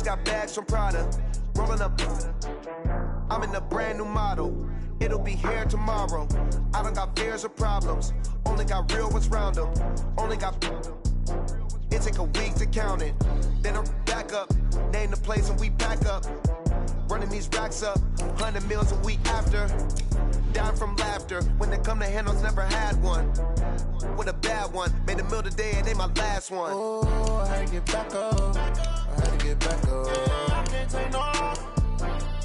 got bags from Prada. Rolling up. I'm in a brand new model. It'll be here tomorrow. I don't got fears or problems. Only got real ones round them. Only got. It take a week to count it. Then I'm back up. Name the place and we pack up. Running these racks up. 100 meals a week after. Down from laughter. When they come to handles, never had one. With a bad one. Made a meal today and ain't my last one. Oh, I had to get back up. I had to get back up. I can't take no.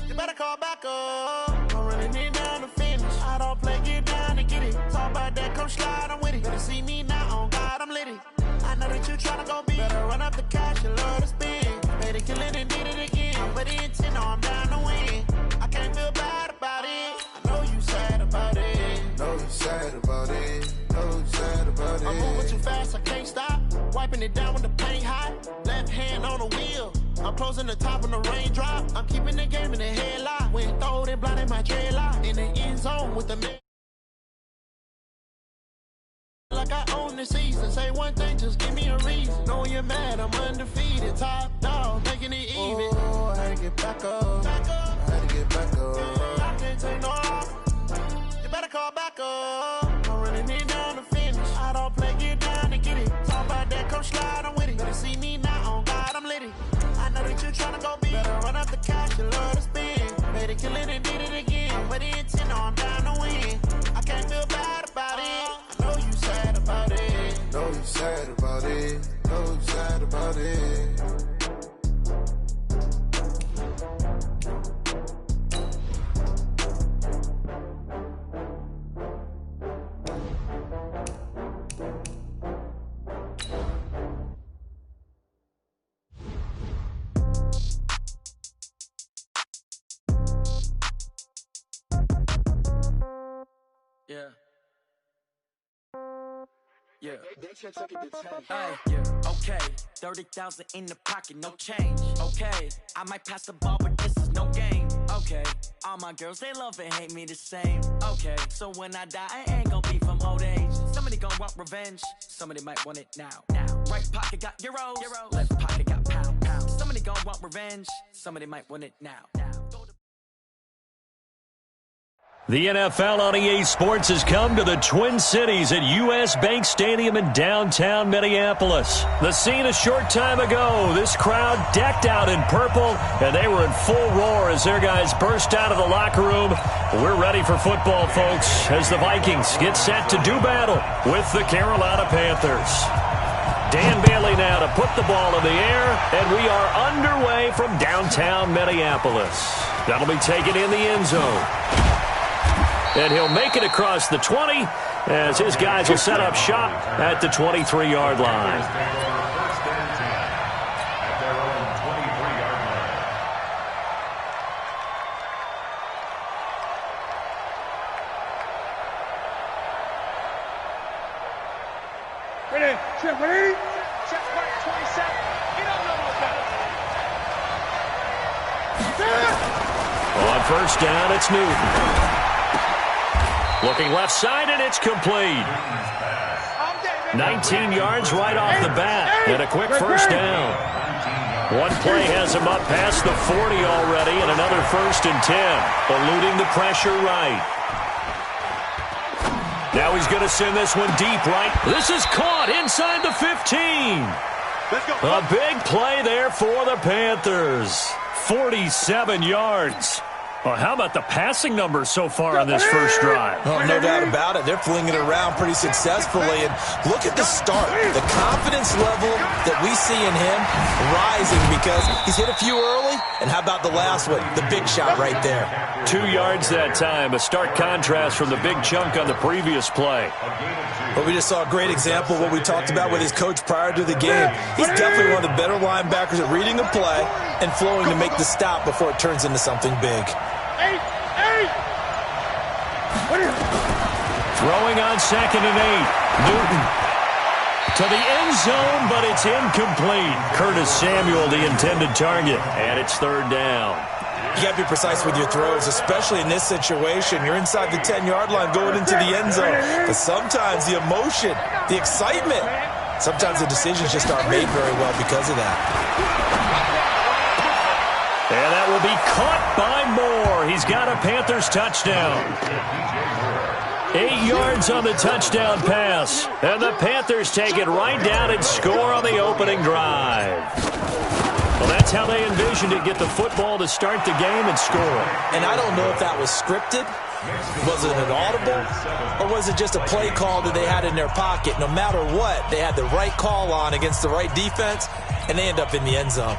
You better call back up. I'm running it down to finish. I don't play, get down to get it. Talk about that, come slide, I'm with it. Better see me now, on God, I'm litty. I know that you tryna go big. Better run up the cash, you love to spend. Made it, kill it, and did it again. But the intent, no, I'm down to win. I can't feel bad about it. I know you sad about it. Know you sad about it. Know you sad about it. I'm moving too fast, I can't stop. Wiping it down with the paint hot. Left hand on the wheel. I'm closing the top when the raindrop. I'm keeping the game in the headlock. When throwed and blinded my dreadlock. In the end zone with the man. Like I own the season. Say one thing, just give me a reason. Know you're mad, I'm undefeated. Top dog, making it even. Oh, I had to get back up. I had to get back up. I can't take no. You better call back up. I'm running it down to finish. I don't play, get down to get it. Talk about that, come slide, I'm with it. Better see me now, on God, I'm litty. I know that you tryna go big. Better run up the cash, you love to spend. Made it, kill it, and did it again. But the intent, no, I'm down to win. I can't feel bad about it. I know you sad about it. Know you sad about it. Know you sad about it. Yeah. Yeah. Hey, yeah. Okay. 30,000 in the pocket, no change. Okay. I might pass the ball, but this is no game. Okay. All my girls, they love and hate me the same. Okay. So when I die, I ain't gonna be from old age. Somebody gonna want revenge. Somebody might want it now. Right pocket got euros. Left pocket got pound. Somebody gonna want revenge. Somebody might want it now. The NFL on EA Sports has come to the Twin Cities at U.S. Bank Stadium in downtown Minneapolis. The scene a short time ago, this crowd decked out in purple, and they were in full roar as their guys burst out of the locker room. We're ready for football, folks, as the Vikings get set to do battle with the Carolina Panthers. Dan Bailey now to put the ball in the air, and we are underway from downtown Minneapolis. That'll be taken in the end zone. And he'll make it across the 20 as his guys will set up shop at the 23-yard line. Ready, check, ready? Check, 27. You don't know no better. On first down, it's Newton. Looking left side, and it's complete. 19 yards right off the bat, and a quick first down. One play has him up past the 40 already, and another 1st and 10, eluding the pressure right. Now he's going to send this one deep right. This is caught inside the 15. A big play there for the Panthers. 47 yards. Well, how about the passing numbers so far on this first drive? Oh, no doubt about it. They're flinging it around pretty successfully. And look at the start. The confidence level that we see in him rising because he's hit a few early. And how about the last one? The big shot right there. 2 yards that time. A stark contrast from the big chunk on the previous play. But we just saw a great example of what we talked about with his coach prior to the game. He's definitely one of the better linebackers at reading a play and flowing to make the stop before it turns into something big. Throwing on 2nd and 8. Newton to the end zone, but it's incomplete. Curtis Samuel, the intended target, and it's 3rd down. You got to be precise with your throws, especially in this situation. You're inside the 10-yard line going into the end zone. But sometimes the emotion, the excitement, sometimes the decisions just aren't made very well because of that. And that will be caught by Moore. He's got a Panthers touchdown. 8 yards on the touchdown pass. And the Panthers take it right down and score on the opening drive. Well, that's how they envisioned it, get the football to start the game and score. And I don't know if that was scripted. Was it an audible? Or was it just a play call that they had in their pocket? No matter what, they had the right call on against the right defense, and they end up in the end zone.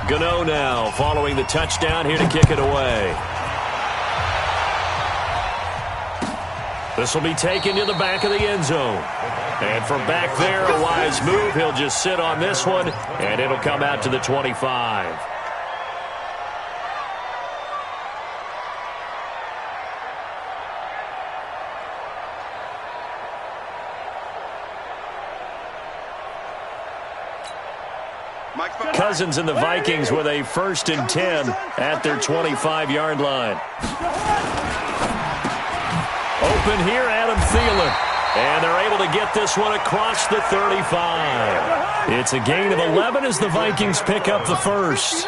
Gano now following the touchdown here to kick it away. This will be taken to the back of the end zone. And from back there, a wise move. He'll just sit on this one, and it'll come out to the 25. Cousins and the Vikings with a 1st and 10 at their 25-yard line. Open here, Adam Thielen. And they're able to get this one across the 35. It's a gain of 11 as the Vikings pick up the first.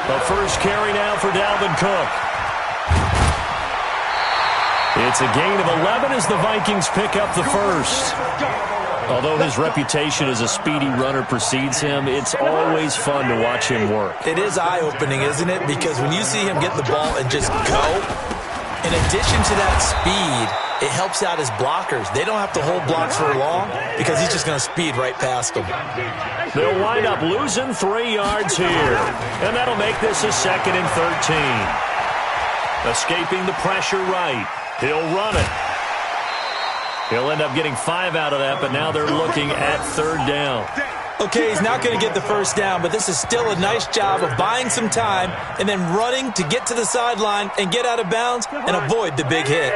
The first carry now for Dalvin Cook. It's a gain of 11 as the Vikings pick up the first. Although his reputation as a speedy runner precedes him, it's always fun to watch him work. It is eye-opening, isn't it? Because when you see him get the ball and just go, in addition to that speed, it helps out his blockers. They don't have to hold blocks for long because he's just going to speed right past them. They'll wind up losing 3 yards here. And that'll make this a 2nd and 13. Escaping the pressure right. He'll run it. He'll end up getting 5 out of that, but now they're looking at 3rd down. Okay, he's not going to get the first down, but this is still a nice job of buying some time and then running to get to the sideline and get out of bounds and avoid the big hit.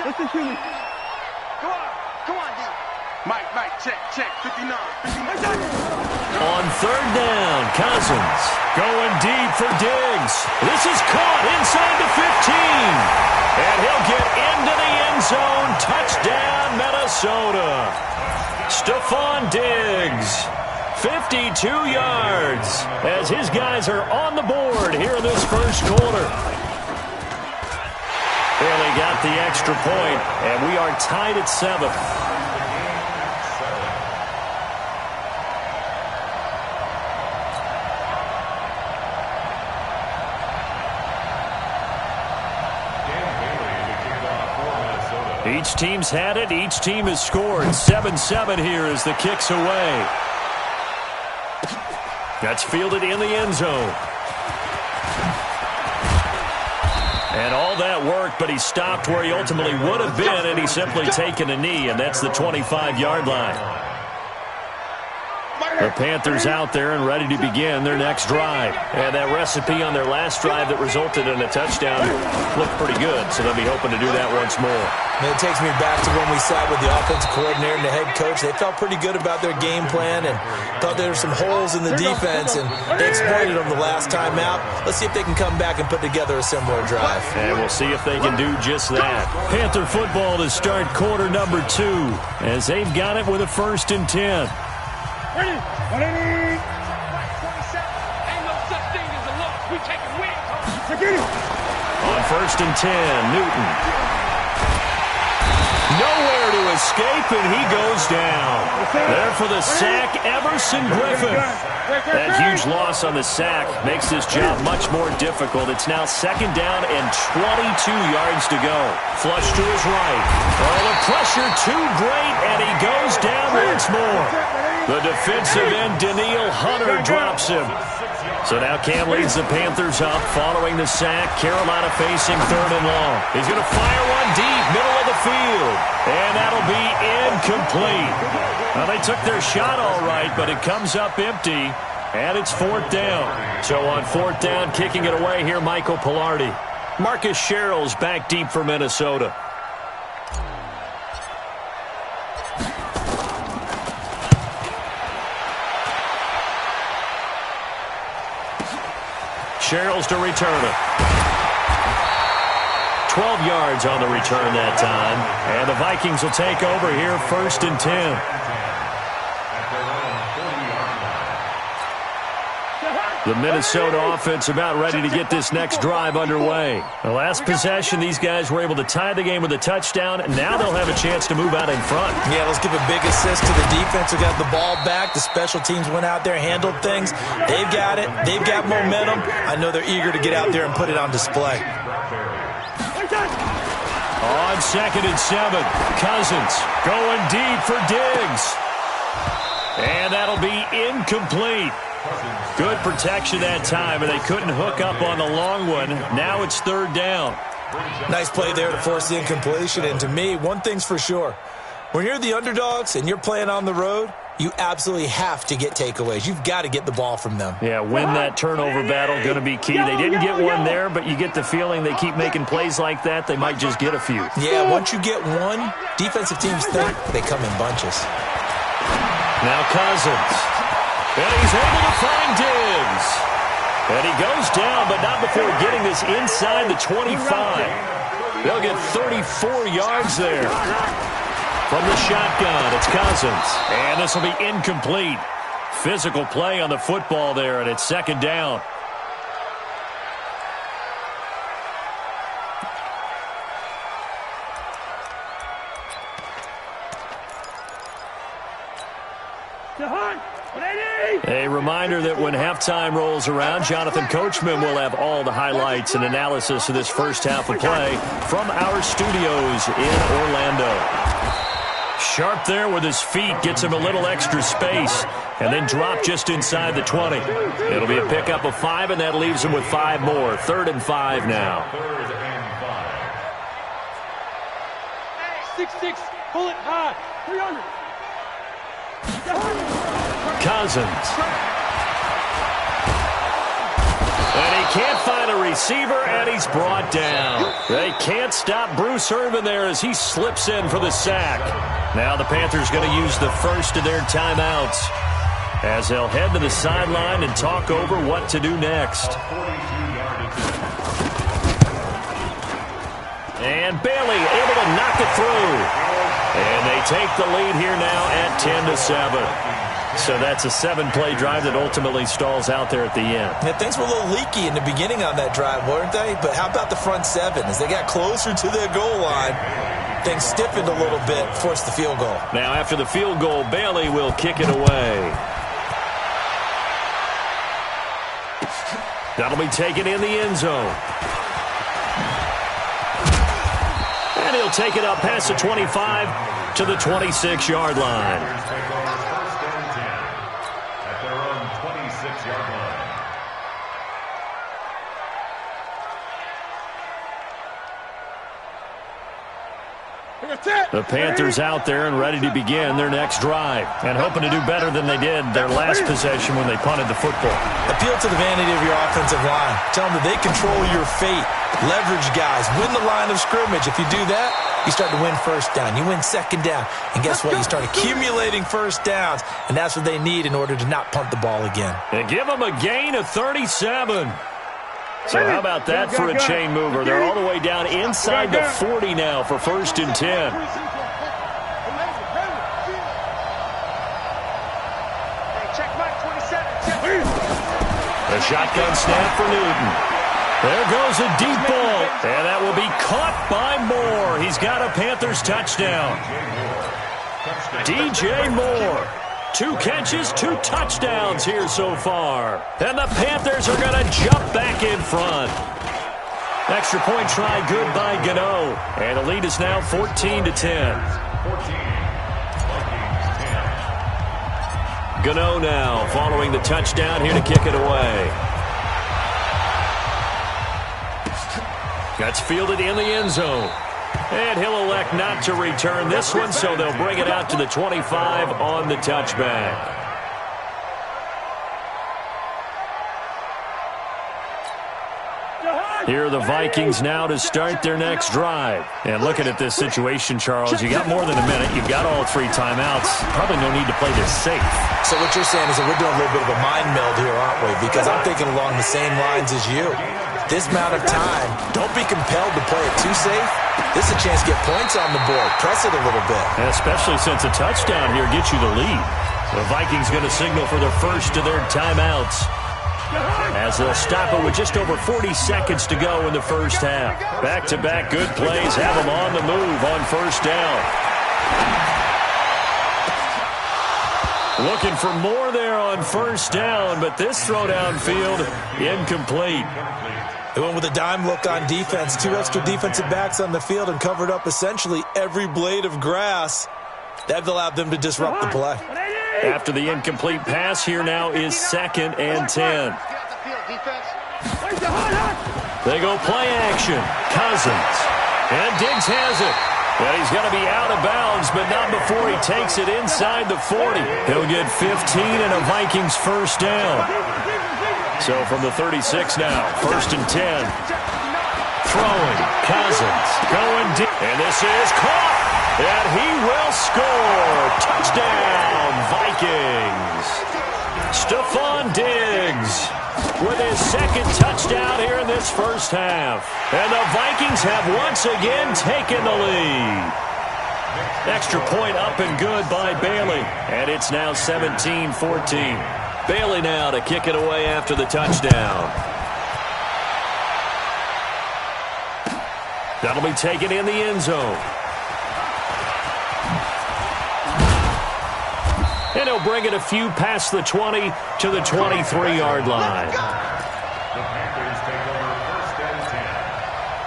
Listen to me. Come on, D. Mike, check, 59. On 3rd down, Cousins going deep for Diggs. This is caught inside the 15. And he'll get into the end zone. Touchdown, Minnesota. Stephon Diggs, 52 yards, as his guys are on the board here in this first quarter. Barely got the extra point, and we are tied at 7. Each team's had it. Each team has scored. 7-7 here as the kick's away. That's fielded in the end zone. And all that worked, but he stopped where he ultimately would have been, and he's simply taken a knee, and that's the 25-yard line. The Panthers out there and ready to begin their next drive. And that recipe on their last drive that resulted in a touchdown looked pretty good, so they'll be hoping to do that once more. And it takes me back to when we sat with the offensive coordinator and the head coach. They felt pretty good about their game plan and thought there were some holes in the defense, and they exploited them the last time out. Let's see if they can come back and put together a similar drive. And we'll see if they can do just that. Panther football to start quarter number 2 as they've got it with a 1st and 10. Ready? Ain't no such thing as a loss. We taking wins. On 1st and 10, Newton. Nowhere to escape, and he goes down. There for the sack, Everson Griffin. That huge loss on the sack makes this job much more difficult. It's now 2nd down and 22 yards to go. Flush to his right. Oh, the pressure too great, and he goes down once more. The defensive end, Daniil Hunter, drops him. So now Cam leads the Panthers up following the sack. Carolina facing 3rd and long. He's going to fire one deep, middle of the field. And that'll be incomplete. Well, they took their shot all right, but it comes up empty. And it's 4th down. So on 4th down, kicking it away here, Michael Pilardi. Marcus Sherrill's back deep for Minnesota. Sherrill's to return it. 12 yards on the return that time. And the Vikings will take over here 1st and 10. The Minnesota offense about ready to get this next drive underway. The last possession, these guys were able to tie the game with a touchdown, and now they'll have a chance to move out in front. Yeah, let's give a big assist to the defense who got the ball back. The special teams went out there, handled things. They've got it. They've got momentum. I know they're eager to get out there and put it on display. On 2nd and 7, Cousins going deep for Diggs. And that'll be incomplete. Good protection that time, and they couldn't hook up on the long one. Now it's 3rd down. Nice play there to force the incompletion. And to me, one thing's for sure. When you're the underdogs and you're playing on the road, you absolutely have to get takeaways. You've got to get the ball from them. Yeah, win that turnover battle, going to be key. They didn't get one there, but you get the feeling they keep making plays like that, they might just get a few. Yeah, once you get one, defensive teams think they come in bunches. Now Cousins. And he's able to find Diggs. And he goes down, but not before getting this inside the 25. They'll get 34 yards there. From the shotgun, it's Cousins. And this will be incomplete. Physical play on the football there, and it's 2nd down. A reminder that when halftime rolls around, Jonathan Coachman will have all the highlights and analysis of this first half of play from our studios in Orlando. Sharp there with his feet, gets him a little extra space, and then drop just inside the 20. It'll be a pickup of 5, and that leaves him with 5 more. 3rd and 5 now. 6-6, pull it high, 300. Cousins. And he can't find a receiver, and he's brought down. They can't stop Bruce Irvin there as he slips in for the sack. Now the Panthers going to use the first of their timeouts as they'll head to the sideline and talk over what to do next. And Bailey able to knock it through. And they take the lead here now at 10-7. So that's a 7-play drive that ultimately stalls out there at the end. Yeah, things were a little leaky in the beginning on that drive, weren't they? But how about the front 7? As they got closer to their goal line, things stiffened a little bit, forced the field goal. Now after the field goal, Bailey will kick it away. That'll be taken in the end zone. And he'll take it up past the 25 to the 26-yard line. The Panthers out there and ready to begin their next drive and hoping to do better than they did their last possession when they punted the football. Appeal to the vanity of your offensive line. Tell them that they control your fate. Leverage guys. Win the line of scrimmage. If you do that, you start to win first down. You win second down. And guess what? You start accumulating first downs. And that's what they need in order to not punt the ball again. And give them a gain of 37. So how about that for a chain mover? They're all the way down inside the 40 now for 1st and 10. The shotgun snap for Newton. There goes a deep ball, and that will be caught by Moore. He's got a Panthers touchdown. DJ Moore. 2 catches, 2 touchdowns here so far. And the Panthers are going to jump back in front. Extra point try good by Gano. And the lead is now 14-10. Gano now following the touchdown here to kick it away. That's fielded in the end zone. And he'll elect not to return this one, so they'll bring it out to the 25 on the touchback. Here are the Vikings now to start their next drive. And looking at this situation, Charles, you got more than a minute. You've got all 3 timeouts. Probably no need to play this safe. So what you're saying is that we're doing a little bit of a mind meld here, aren't we? Because I'm thinking along the same lines as you. this amount of time, don't be compelled to play it too safe. This is a chance to get points on the board. Press it a little bit. And especially since a touchdown here gets you the lead. The Vikings going to signal for their first of their timeouts, as they'll stop it with just over 40 seconds to go in the first half. Back-to-back good plays have them on the move on first down. Looking for more there on first down, but this throw downfield incomplete. They went with a dime look on defense. 2 extra defensive backs on the field and covered up essentially every blade of grass. That allowed them to disrupt the play. After the incomplete pass, here now is 2nd and 10. They go play action. Cousins. And Diggs has it. And he's going to be out of bounds, but not before he takes it inside the 40. He'll get 15 and a Vikings first down. So from the 36 now, 1st and 10. Throwing. Cousins. Going deep. And this is caught. And he will score. Touchdown, Vikings. Stephon Diggs with his 2nd touchdown here in this first half. And the Vikings have once again taken the lead. Extra point up and good by Bailey. And it's now 17-14. Bailey now to kick it away after the touchdown. That'll be taken in the end zone. And he'll bring it a few past the 20 to the 23-yard line. The Panthers take over 1st and 10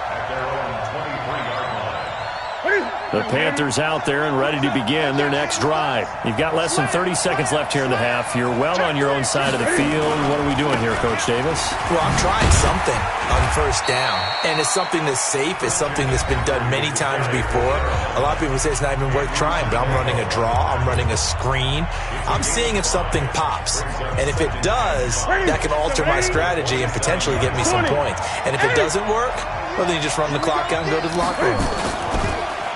at their own 23-yard line. The Panthers out there and ready to begin their next drive. You've got less than 30 seconds left here in the half. You're well on your own side of the field. What are we doing here, Coach Davis? Well, I'm trying something on first down, and it's something that's safe. It's something that's been done many times before. A lot of people say it's not even worth trying, but I'm running a draw. I'm running a screen. I'm seeing if something pops, and if it does, that can alter my strategy and potentially get me some points. And if it doesn't work, well, then you just run the clock out and go to the locker room.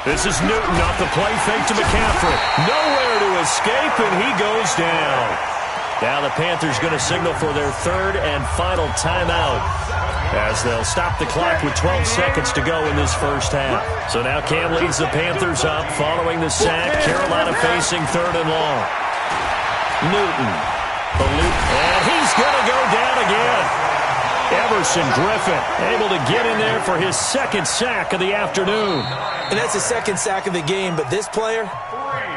This is Newton off the play fake to McCaffrey. Nowhere to escape, and he goes down. Now the Panthers going to signal for their 3rd and final timeout, as they'll stop the clock with 12 seconds to go in this first half. So now Cam leads the Panthers up following the sack. Carolina facing 3rd and long. Newton. And he's going to go down again. Everson Griffin able to get in there for his 2nd sack of the afternoon. And that's his 2nd sack of the game, but this player,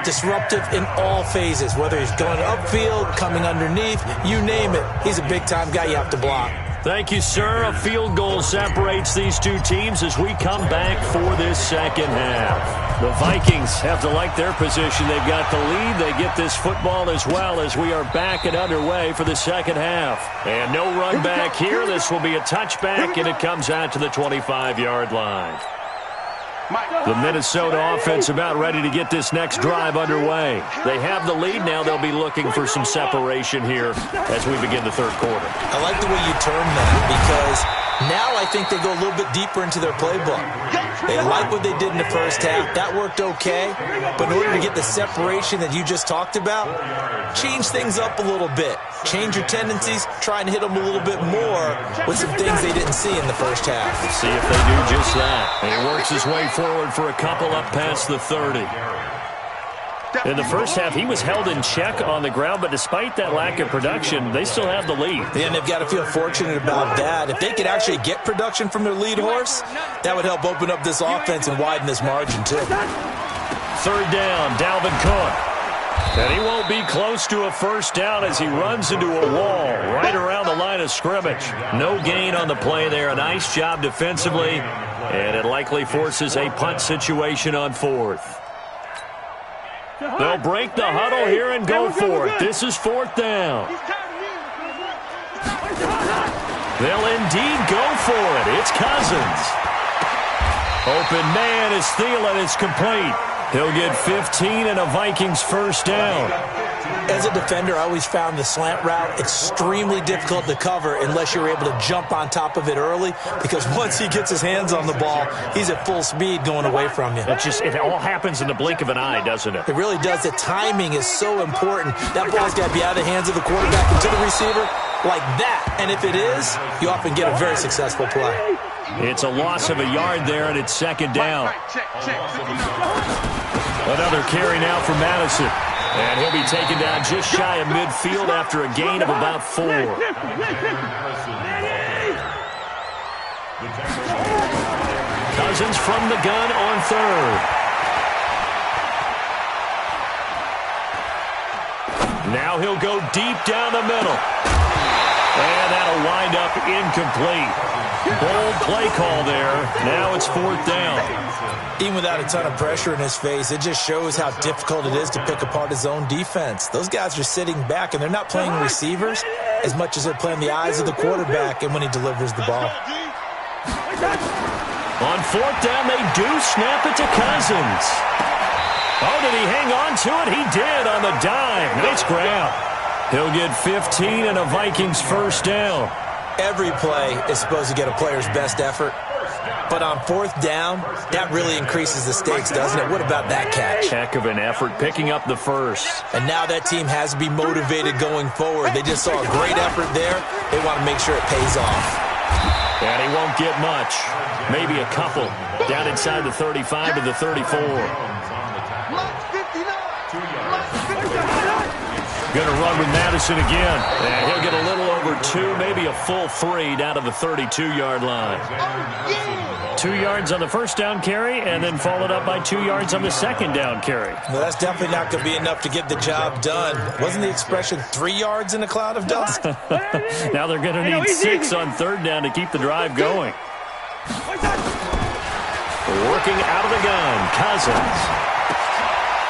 disruptive in all phases, whether he's going upfield, coming underneath, you name it. He's a big-time guy you have to block. Thank you, sir. A field goal separates these two teams as we come back for this second half. The Vikings have to like their position. They've got the lead. They get this football as well as we are back and underway for the second half. And no run back here. This will be a touchback, and it comes out to the 25-yard line. The Minnesota offense about ready to get this next drive underway. They have the lead now. They'll be looking for some separation here as we begin the 3rd quarter. I like the way you term that, because now I think they go a little bit deeper into their playbook. They like what they did in the first half. That worked okay. But in order to get the separation that you just talked about, change things up a little bit. Change your tendencies. Try and hit them a little bit more with some things they didn't see in the first half. Let's see if they do just that. And he works his way forward for a couple up past the 30. In the first half, he was held in check on the ground, but despite that lack of production, they still have the lead. Yeah, and they've got to feel fortunate about that. If they could actually get production from their lead horse, that would help open up this offense and widen this margin, too. 3rd down, Dalvin Cook. And he won't be close to a first down as he runs into a wall right around the line of scrimmage. No gain on the play there. A nice job defensively, and it likely forces a punt situation on 4th. They'll break the huddle here and go for it. This is 4th down. They'll indeed go for it. It's Cousins. Open man is Thielen. It's complete. He'll get 15 and a Vikings first down. As a defender, I always found the slant route extremely difficult to cover unless you're able to jump on top of it early, because once he gets his hands on the ball, he's at full speed going away from you. It all happens in the blink of an eye, doesn't it? It really does. The timing is so important. That ball's got to be out of the hands of the quarterback and to the receiver. like that. And if it is, you often get a very successful play. It's a loss of a yard there, and it's second down. Another carry now for Madison. And he'll be taken down just shy of midfield after a gain of about 4. Cousins from the gun on third. Now he'll go deep down the middle. And that'll wind up incomplete. Bold play call there. Now it's 4th down. Even without a ton of pressure in his face, it just shows how difficult it is to pick apart his own defense. Those guys are sitting back, and they're not playing receivers as much as they're playing the eyes of the quarterback and when he delivers the ball. On 4th down, they do snap it to Cousins. Oh, did he hang on to it? He did on the dime. Nice grab. He'll get 15 and a Vikings first down. Every play is supposed to get a player's best effort. But on 4th down, that really increases the stakes, doesn't it? What about that catch? Heck of an effort picking up the first. And now that team has to be motivated going forward. They just saw a great effort there. They want to make sure it pays off. And he won't get much. Maybe a couple. Down inside the 35 to the 34. Going to run with Madison again. And he'll get a little over 2, maybe a full 3 down to the 32-yard line. 2 yards on the first down carry, and then followed up by 2 yards on the second down carry. Well, that's definitely not going to be enough to get the job done. Wasn't the expression 3 yards in a cloud of dust? Now they're going to need 6 on 3rd down to keep the drive going. Working out of the gun, Cousins.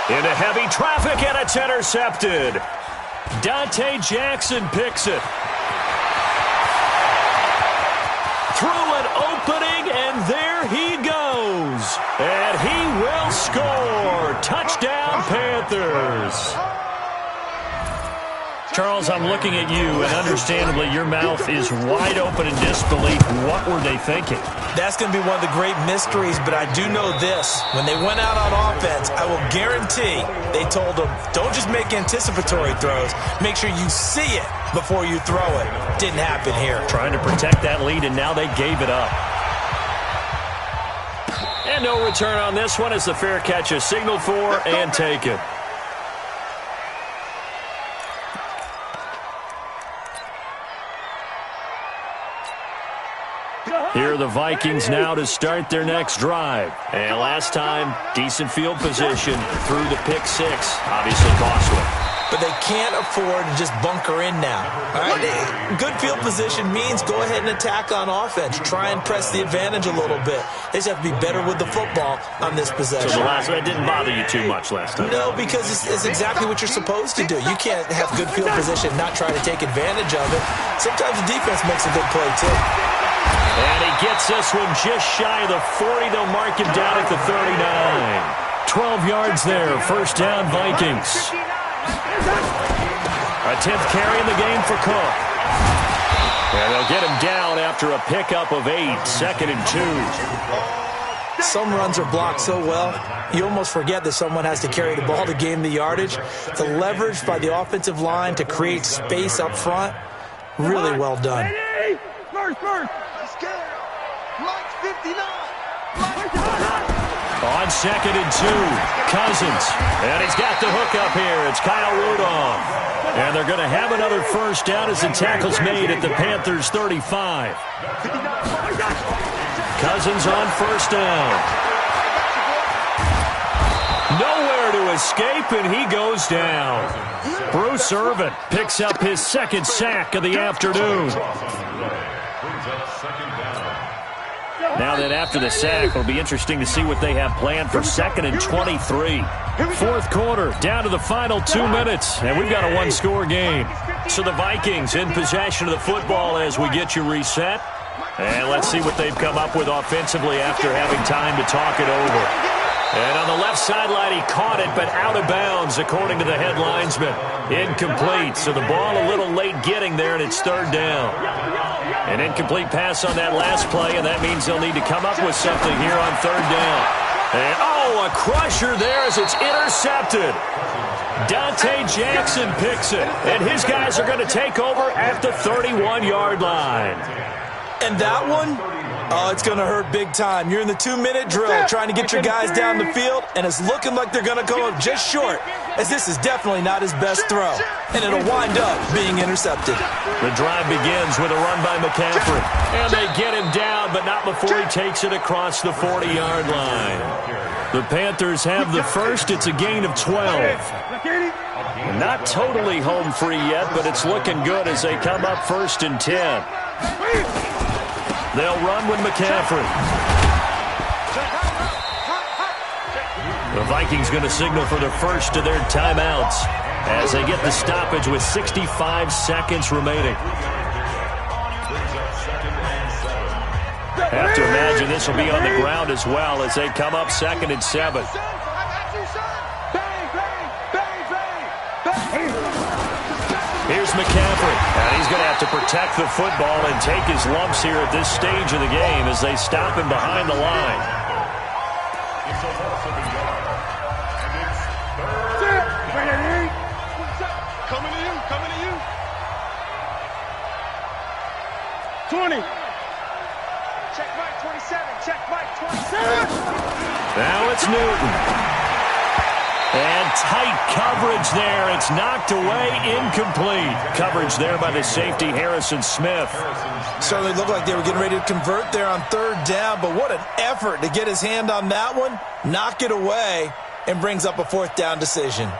Into heavy traffic, and it's intercepted. Dante Jackson picks it. Through an opening, and there he goes. And he will score. Touchdown, Panthers. Charles, I'm looking at you, and understandably, your mouth is wide open in disbelief. What were they thinking? That's going to be one of the great mysteries, but I do know this. When they went out on offense, I will guarantee they told them, don't just make anticipatory throws. Make sure you see it before you throw it. Didn't happen here. Trying to protect that lead, and now they gave it up. And no return on this one as the fair catch is signaled for and taken. Here are the Vikings now to start their next drive. And last time, decent field position through the pick 6. Obviously costly. But they can't afford to just bunker in now. All right? Good field position means go ahead and attack on offense. Try and press the advantage a little bit. They just have to be better with the football on this possession. So the last one didn't bother you too much last time? No, because it's exactly what you're supposed to do. You can't have good field position and not try to take advantage of it. Sometimes the defense makes a good play, too. And he gets this one just shy of the 40. They'll mark him down at the 39. 12 yards there. First down, Vikings. A 10th carry in the game for Cook. And they'll get him down after a pickup of 8. 2nd and 2. Some runs are blocked so well, you almost forget that someone has to carry the ball to gain the yardage. The leverage by the offensive line to create space up front, really well done. First. On 2nd and 2, Cousins. And he's got the hook up here. It's Kyle Rudolph. And they're going to have another first down as the tackle's made at the Panthers' 35. Cousins on first down. Nowhere to escape, and he goes down. Bruce Irvin picks up his 2nd sack of the afternoon. Now that after the sack, it'll be interesting to see what they have planned for 2nd and 23. 4th quarter, down to the final 2 minutes, and we've got a one-score game. So the Vikings in possession of the football as we get you reset. And let's see what they've come up with offensively after having time to talk it over. And on the left sideline, he caught it, but out of bounds, according to the head linesman. Incomplete, so the ball a little late getting there, and it's 3rd down. An incomplete pass on that last play, and that means they'll need to come up with something here on 3rd down. And, oh, a crusher there as it's intercepted. Dante Jackson picks it, and his guys are going to take over at the 31-yard line. And that one, oh, it's going to hurt big time. You're in the 2-minute drill trying to get your guys down the field, and it's looking like they're going to go up just short, as this is definitely not his best throw, and it'll wind up being intercepted. The drive begins with a run by McCaffrey, and they get him down, but not before he takes it across the 40-yard line. The Panthers have the first. It's a gain of 12. Not totally home free yet, but it's looking good as they come up 1st and 10. They'll run with McCaffrey. The Vikings going to signal for the first of their timeouts as they get the stoppage with 65 seconds remaining. Have to imagine this will be on the ground as well as they come up 2nd and 7. Here's McCaffrey, and he's going to have to protect the football and take his lumps here at this stage of the game as they stop him behind the line. It's a loss of a yard. And it's 3rd. Coming to you, coming to you. 20. Check Mike, 27. Check Mike, 27. Now it's Newton. And tight coverage there. It's knocked away, incomplete. Coverage there by the safety, Harrison Smith. Certainly looked like they were getting ready to convert there on 3rd down, but what an effort to get his hand on that one, knock it away, and brings up a 4th down decision.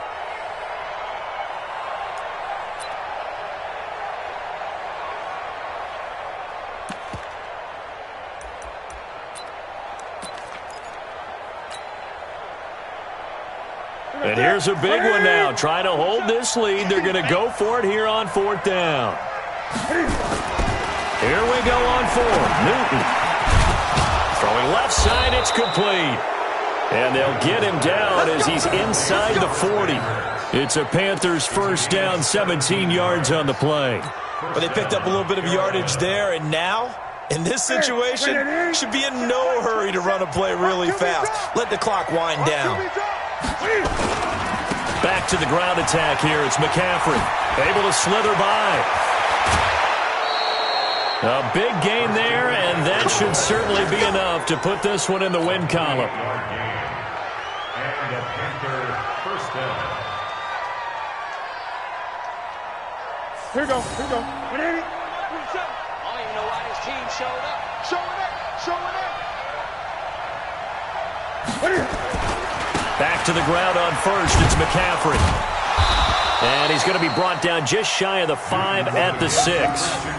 And here's a big one now. Trying to hold this lead. They're going to go for it here on 4th down. Here we go on 4th. Newton. Throwing left side. It's complete. And they'll get him down as he's inside the 40. It's a Panthers 1st down, 17 yards on the play. But they picked up a little bit of yardage there, and now, in this situation, should be in no hurry to run a play really fast. Let the clock wind down. Back to the ground attack here. It's McCaffrey. Able to slither by. A big gain there, and that should certainly be enough to put this one in the win column. And the Panther 1st down. Here we go. 180. I don't even know why this team showed up. Showing it. Back to the ground on 1st. It's McCaffrey. And he's going to be brought down just shy of the 5 at the 6.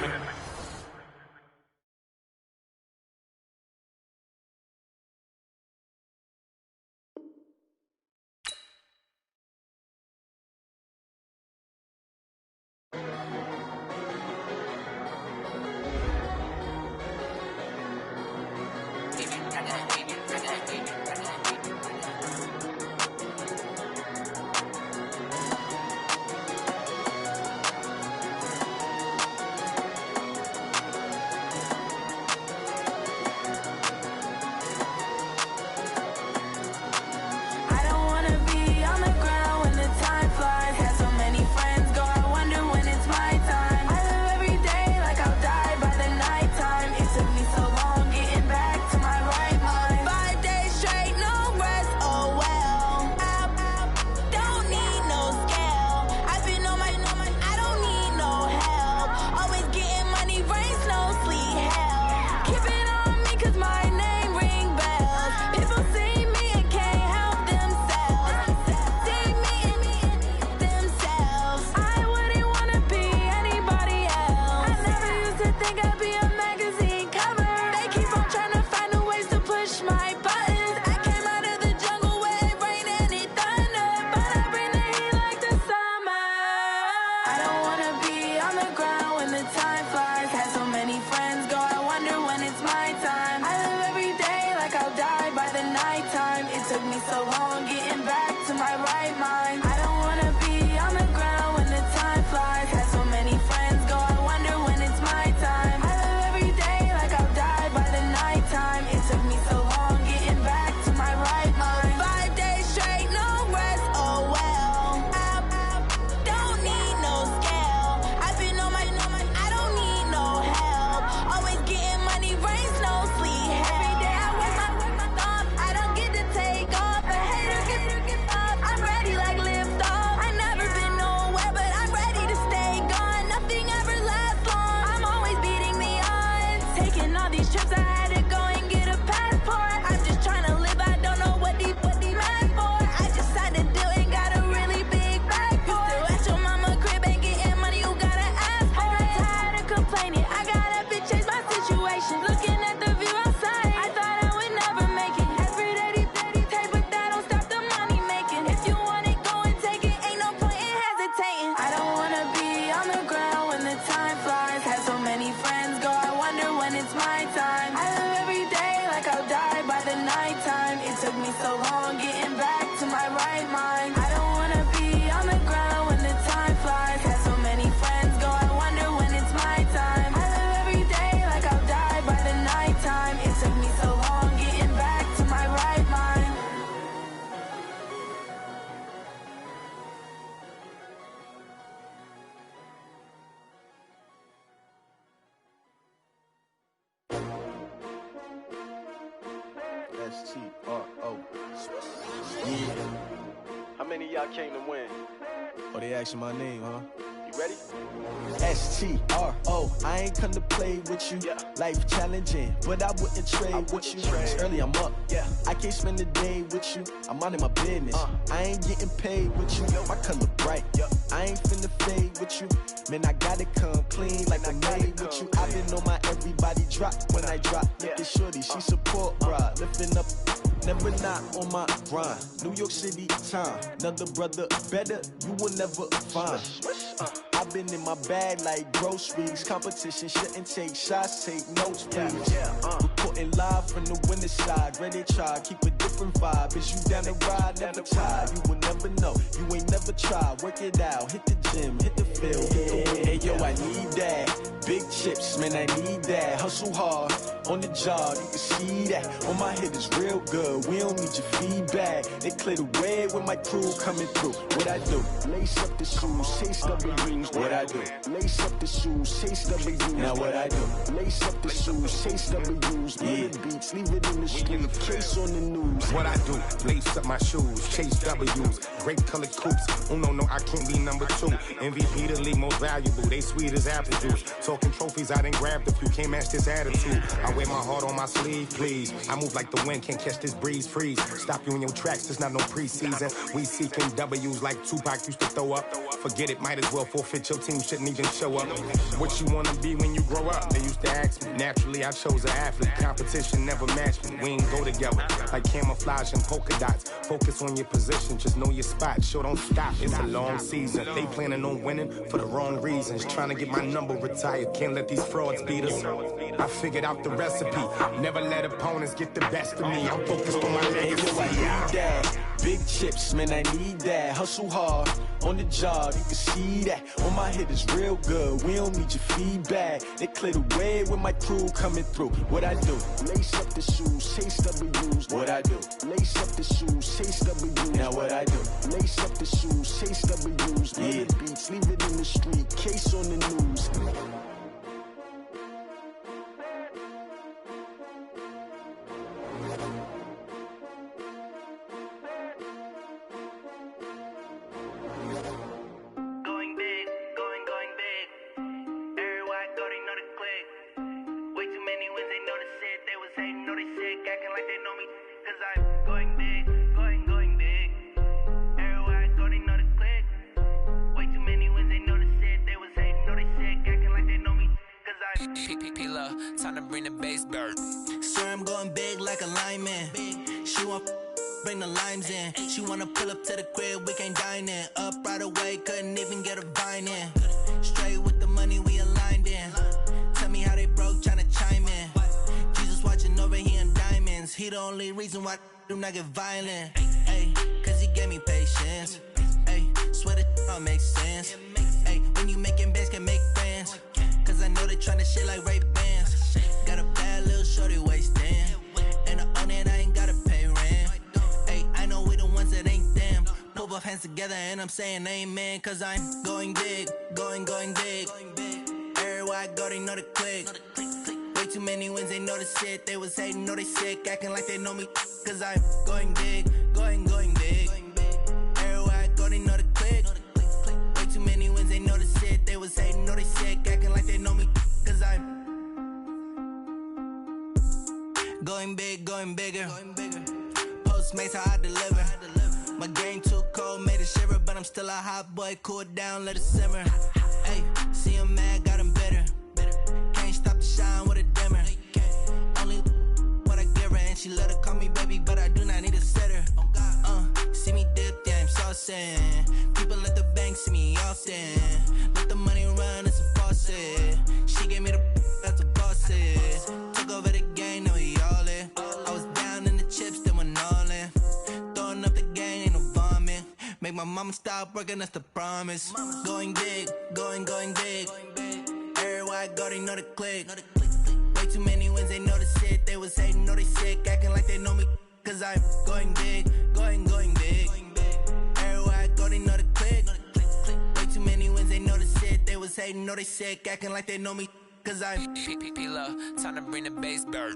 mind. I don't wanna be on the ground when the time flies. Had so many friends go, I wonder when it's my time. I live every day like I'll die by the nighttime. It took me so long getting back to my right mind. S-T-R-O. Yeah. How many of y'all came to win? Oh, they asking my name, huh? You ready? S-T-R-O. I ain't come to play with you. Yeah. Life challenging, but I wouldn't trade with you. It's early, I'm up. Yeah. I can't spend the day with you. I'm minding my business. I ain't getting paid with you. My color bright. I ain't finna fade with you. Man, I gotta come clean like I made with you. I've been on my everybody drop when I drop. Look at shorty, she support, bruh. Lifting up. Never not on my grind. New York City time. Another brother better, you will never find. I've been in my bag like groceries. Competition shouldn't take shots, take notes, please. Reporting live from the winning side. Ready to try, keep a different vibe. Is you down the ride, never tired. You will never know, you ain't never tried. Work it out, hit the gym, hit the field. Hey yo, I need that. Big chips, man, I need that. Hustle hard, on the job, you can see that. On my head is real good, we don't need your feedback. They clear the way with my crew coming through. What I do? Lace up the shoes, chase W's. What I do? Lace up the shoes, chase W's. Now what I do? Lace up the shoes, chase W's. Yeah. The beats, leave it in the street, case on the news. What I do? Lace up my shoes, chase W's. Great colored coops. Oh no, I can't be number 2. MVP the league most valuable. They sweet as apple juice. Talking trophies, I didn't grab the few. Can't match this attitude. I wear my heart on my sleeve, please. I move like the wind, can't catch this breeze, freeze. Stop you in your tracks, there's not no preseason. We seeking W's like Tupac used to throw up. Forget it, might as well forfeit. Your team shouldn't even show up. What you wanna be when you grow up? They used to ask me. Naturally, I chose an athlete. Competition never matched me. We ain't go together like camouflage and polka dots. Focus on your position, just know your spot. Sure, don't stop. It's a long season. They planning on winning for the wrong reasons. Trying to get my number retired. Can't let these frauds beat us. I figured out the recipe. Never let opponents get the best of me. I'm focused on my legacy. I need that. Big chips, man, I need that. Hustle hard, on the job, you can see that. On my head is real good, we don't need your feedback. They clear the way with my crew coming through. What I do? Lace up the shoes, chase W's. What I do? Lace up the shoes, chase W's. Now what I do? Lace up the shoes, chase W's. Yeah. The beats, leave it in the street, case on the news. Time to bring the bass bird. Swear I'm going big like a lineman. She want bring the limes in. She wanna pull up to the crib, we can't dine in. Up right away, couldn't even get a vine in. Straight with the money we aligned in. Tell me how they broke, tryna chime in. Jesus watching over here in diamonds. He the only reason why I do not get violent. Ay, cause he gave me patience. Ay, swear that all makes sense. Ay, when you making bands, can make friends. Cause I know they tryna shit like Ray-Bans. Got a bad little shorty wasting. And I own it, I ain't gotta pay rent. Hey, I know we the ones that ain't them. Pull both hands together and I'm saying amen. Cause I'm going big, going big. Everywhere I go, they know the click. Way too many wins, they know the shit. They was hating, know they sick, acting like they know me. Cause I'm going big, going big. Everywhere I go, they know the click. Way too many wins, they know the shit. They was hating, know they sick, acting like they know me. Cause I'm going big, going bigger. Postmates, how I deliver. My game too cold, made it shiver. But I'm still a hot boy, cool it down, let it simmer. Hey, see him mad, got him bitter. Can't stop the shine with a dimmer. Only what I give her, and she let her call me baby, but I do not need a sitter. See me dip, yeah, I'm saucing. People at the bank see me often. Let the money run, it's a faucet. She gave me the that's a bosses. Took over the game, now we all in. I was down in the chips, then went all in. Throwing up the gang, ain't no vomit. my mama stop working, that's the promise. Going big, going big. Everywhere I go, they know the click. Way too many wins, they know the shit. They was hating, know they sick, acting like they know me. Cause I'm going big, going big. Everywhere I go, they know the click. Way too many wins, they know the shit. They was hating, know they sick, acting like they know me. Cause I'm P-P-P-Love, time to bring the bass bird.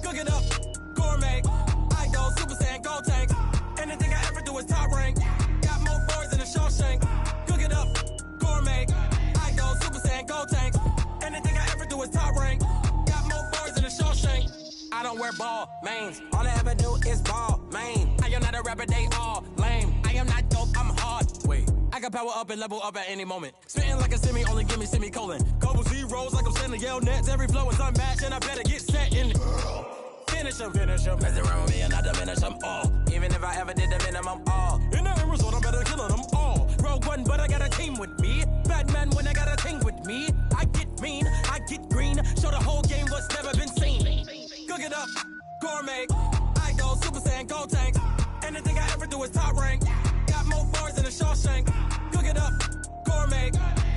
Cook it up, gourmet. I go Super Saiyan, gold tank. Anything I ever do is top rank. Got more boards than a Shawshank. Cook it up, gourmet. I go Super Saiyan, gold tank. Anything I ever do is top rank. Got more boards than a Shawshank. I don't wear ball mains. All I ever do is ball main. I am not a rapper, they all lame. I am not dope, I'm hard. Wait, I can power up and level up at any moment. Spitting like a semi, only give me semicolon. Couple zeros like I'm sending yell nets. Every flow is unmatched and I better get set in. Finish them. Mess around with me and I diminish them all. Even if I ever did the minimum all. In the end result, I'm better killing them all. Rogue One, but I got a team with me. Batman when I got a team with me. I get mean, I get green. Show the whole game what's never been seen. Cook it up, gourmet. I go Super Saiyan, gold tank. Anything I ever do is top rank. Got more bars than a Shawshank. Cook it up, gourmet.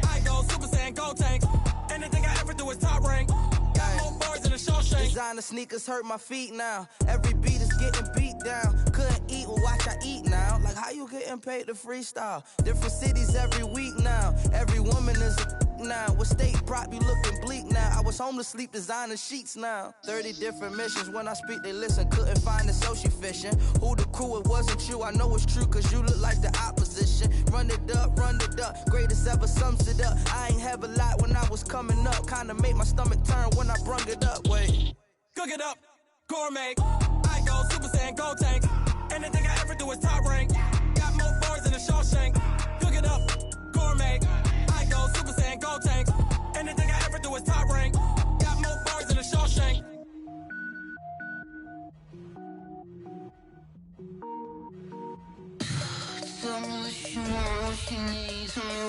I go Super Saiyan, gold tank. Anything I ever do is top rank. Got more bars than a Shawshank. Designer sneakers hurt my feet now. Every beat is getting beat down. Couldn't eat, well watch I eat now. Like how you getting paid to freestyle? Different cities every week now. Every woman is a now. With state prop, you looking bleak now. I was home to sleep, designer sheets now. 30 different missions. When I speak, they listen. Couldn't find it, so she fishing. Who the crew? It wasn't you. I know it's true, cause you look like the opposition. Run it up. Greatest ever sums it up. I ain't have a lot when I was coming up. Kinda made my stomach turn when I brung it up. Wait. Cook it up, gourmet. I go Super Saiyan, gold tank. Anything I ever do is top rank. Got more bars than a Shawshank. Cook it up, gourmet. I go Super Saiyan, gold tank. Anything I ever do is top rank. Got more bars than a Shawshank. Tell me what you want, what you need. Tell me